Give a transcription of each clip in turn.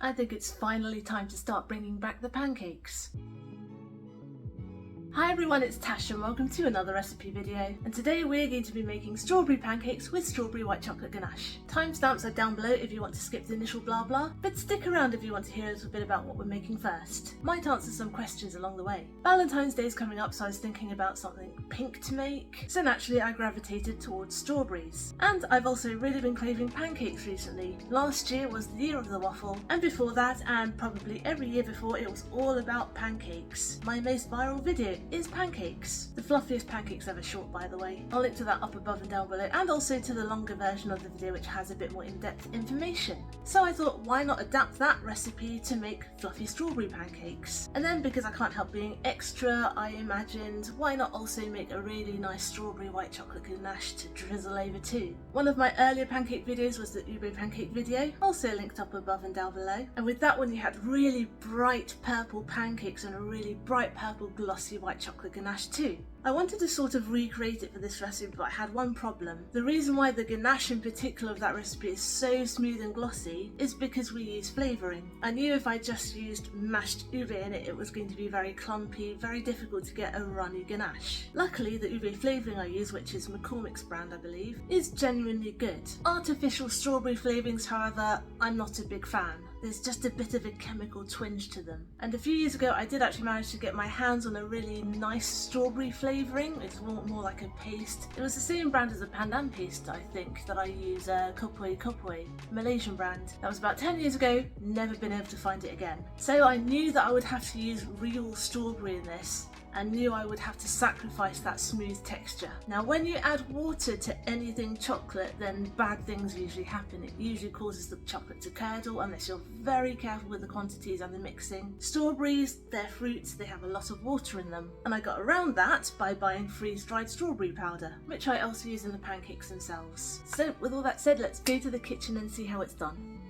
I think it's finally time to start bringing back the pancakes. Hi everyone, it's Tash and welcome to another recipe video, and today we're going to be making strawberry pancakes with strawberry white chocolate ganache. Timestamps are down below if you want to skip the initial blah blah, but stick around if you want to hear a little bit about what we're making first. Might answer some questions along the way. Valentine's Day is coming up, so I was thinking about something pink to make, so naturally I gravitated towards strawberries. And I've also really been craving pancakes recently. Last year was the year of the waffle, and before that, and probably every year before, it was all about pancakes. My most viral video is pancakes. The fluffiest pancakes ever short, by the way. I'll link to that up above and down below, and also to the longer version of the video which has a bit more in-depth information. So I thought, why not adapt that recipe to make fluffy strawberry pancakes? And then, because I can't help being extra, I imagined, why not also make a really nice strawberry white chocolate ganache to drizzle over too? One of my earlier pancake videos was the ube pancake video, also linked up above and down below. And with that one you had really bright purple pancakes and a really bright purple glossy white chocolate ganache too. I wanted to sort of recreate it for this recipe, but I had one problem. The reason why the ganache in particular of that recipe is so smooth and glossy is because we use flavouring. I knew if I just used mashed ube in it, it was going to be very clumpy, very difficult to get a runny ganache. Luckily, the ube flavouring I use, which is McCormick's brand I believe, is genuinely good. Artificial strawberry flavourings, however, I'm not a big fan. There's just a bit of a chemical twinge to them. And a few years ago I did actually manage to get my hands on a really nice strawberry flavouring. It's more like a paste. It was the same brand as a pandan paste, I think, that I use, Kopoi, Malaysian brand. That was about 10 years ago, never been able to find it again. So I knew that I would have to use real strawberry in this, and knew I would have to sacrifice that smooth texture. Now when you add water to anything chocolate, then bad things usually happen. It usually causes the chocolate to curdle unless you're very careful with the quantities and the mixing. Strawberries, they're fruits, they have a lot of water in them. And I got around that by buying freeze-dried strawberry powder, which I also use in the pancakes themselves. So with all that said, let's go to the kitchen and see how it's done.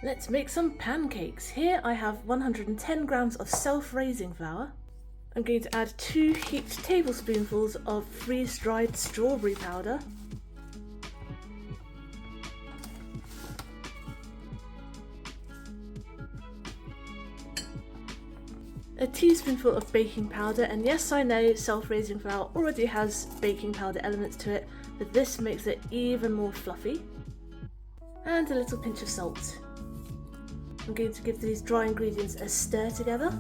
Let's make some pancakes. Here I have 110 grams of self-raising flour. I'm going to add 2 heaped tablespoonfuls of freeze-dried strawberry powder, a teaspoonful of baking powder, and yes, I know self-raising flour already has baking powder elements to it, but this makes it even more fluffy, and a little pinch of salt. I'm going to give these dry ingredients a stir together.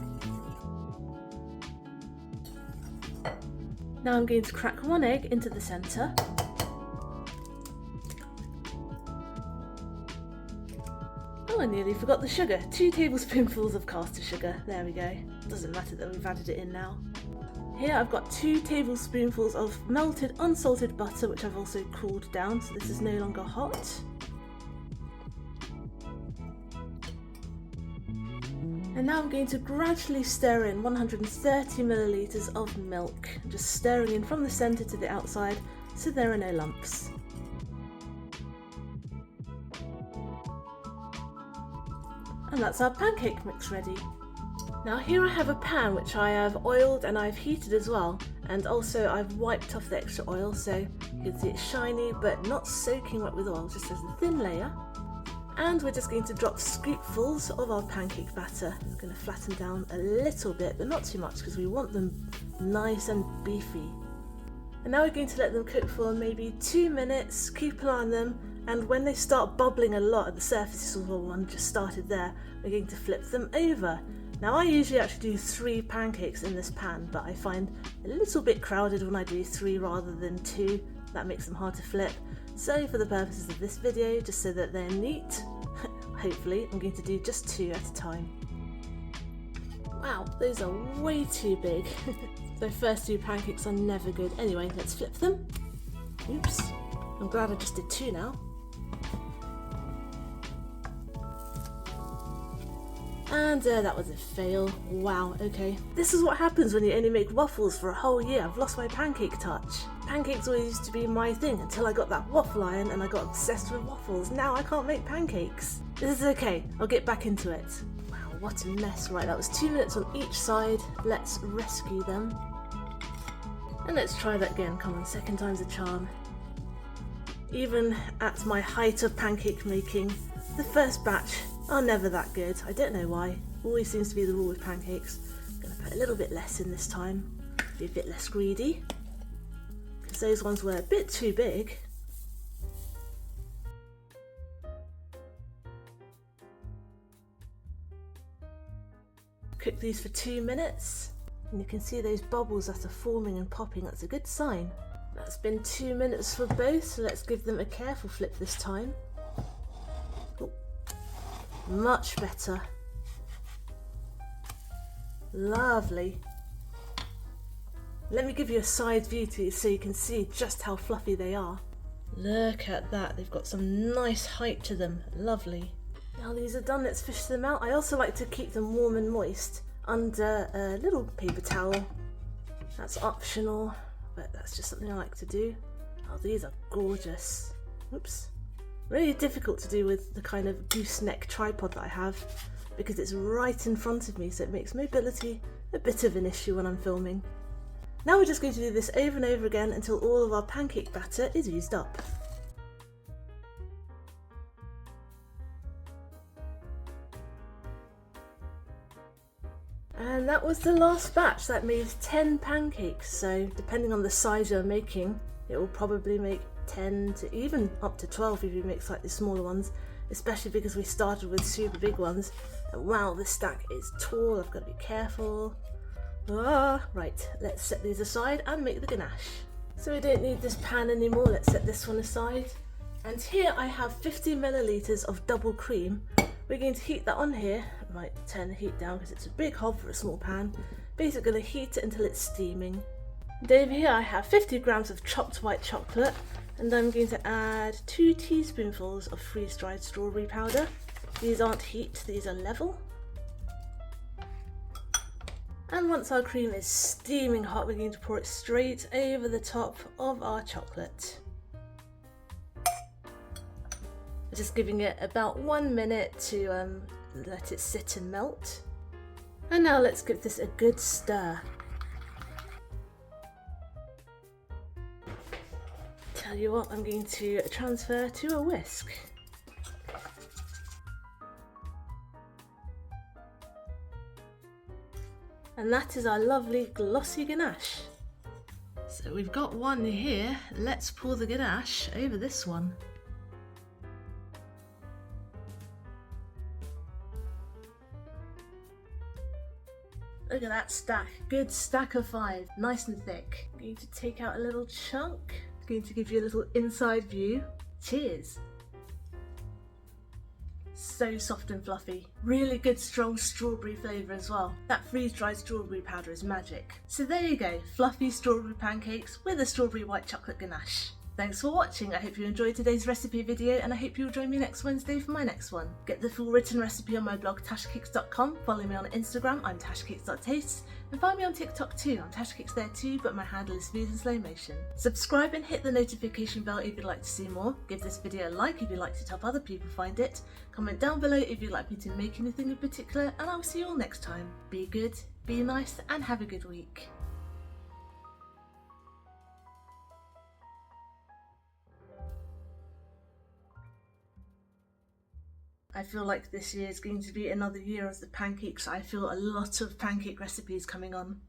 Now I'm going to crack 1 egg into the centre. Oh, I nearly forgot the sugar. 2 tablespoonfuls of caster sugar. There we go. Doesn't matter that we've added it in now. Here I've got 2 tablespoonfuls of melted unsalted butter, which I've also cooled down, so this is no longer hot. And now I'm going to gradually stir in 130 millilitres of milk, just stirring in from the centre to the outside so there are no lumps. And that's our pancake mix ready. Now here I have a pan which I have oiled and I've heated as well, and also I've wiped off the extra oil so you can see it's shiny but not soaking wet with oil, just as a thin layer. And we're just going to drop scoopfuls of our pancake batter. I'm going to flatten down a little bit, but not too much because we want them nice and beefy. And now we're going to let them cook for maybe 2 minutes, keep an eye on them, and when they start bubbling a lot at the surface, this is one just started there, we're going to flip them over. Now I usually actually do 3 pancakes in this pan, but I find a little bit crowded when I do 3 rather than 2. That makes them hard to flip. So for the purposes of this video, just so that they're neat, hopefully I'm going to do just 2 at a time. Wow, those are way too big. So first 2 pancakes are never good. Anyway, let's flip them. Oops, I'm glad I just did 2 now. And that was a fail. Wow, okay. This is what happens when you only make waffles for a whole year. I've lost my pancake touch. Pancakes always used to be my thing until I got that waffle iron and I got obsessed with waffles. Now I can't make pancakes. This is okay, I'll get back into it. Wow, what a mess. Right, that was 2 minutes on each side. Let's rescue them. And let's try that again. Come on, second time's a charm. Even at my height of pancake making, the first batch are never that good. I don't know why. Always seems to be the rule with pancakes. I'm going to put a little bit less in this time. Be a bit less greedy. Because those ones were a bit too big. Cook these for 2 minutes. And you can see those bubbles that are forming and popping. That's a good sign. That's been 2 minutes for both, so let's give them a careful flip this time. Oh, much better. Lovely. Let me give you a side view so you can see just how fluffy they are. Look at that, they've got some nice height to them. Lovely. Now these are done, let's fish them out. I also like to keep them warm and moist under a little paper towel. That's optional, but that's just something I like to do. Oh, these are gorgeous. Oops. Really difficult to do with the kind of gooseneck tripod that I have because it's right in front of me, so it makes mobility a bit of an issue when I'm filming. Now we're just going to do this over and over again until all of our pancake batter is used up. And that was the last batch. That made 10 pancakes, so depending on the size you're making, it will probably make 10 to even up to 12 if you make slightly smaller ones, especially because we started with super big ones. And wow, this stack is tall, I've got to be careful. Right, let's set these aside and make the ganache. So we don't need this pan anymore, let's set this one aside. And here I have 50 milliliters of double cream. We're going to heat that on here. I might turn the heat down because it's a big hob for a small pan. Basically going to heat it until it's steaming. And over here I have 50 grams of chopped white chocolate, and I'm going to add 2 teaspoonfuls of freeze-dried strawberry powder. These aren't heat, these are level. And once our cream is steaming hot, we're going to pour it straight over the top of our chocolate. Just giving it about 1 minute to let it sit and melt. And now let's give this a good stir. Tell you what, I'm going to transfer to a whisk. And that is our lovely glossy ganache. So we've got one here, let's pour the ganache over this one. Look at that stack, good stack of 5, nice and thick. I'm going to take out a little chunk, I'm going to give you a little inside view. Cheers! So soft and fluffy. Really good strong strawberry flavour as well. That freeze-dried strawberry powder is magic. So there you go, fluffy strawberry pancakes with a strawberry white chocolate ganache. Thanks for watching, I hope you enjoyed today's recipe video and I hope you'll join me next Wednesday for my next one. Get the full written recipe on my blog tashcakes.com, follow me on Instagram, I'm tashcakes.tastes, and find me on TikTok too, I'm tashcakes there too, but my handle is smooth and slow motion. Subscribe and hit the notification bell if you'd like to see more, give this video a like if you'd like to help other people find it, comment down below if you'd like me to make anything in particular, and I'll see you all next time. Be good, be nice, and have a good week. I feel like this year is going to be another year of the pancakes. I feel a lot of pancake recipes coming on.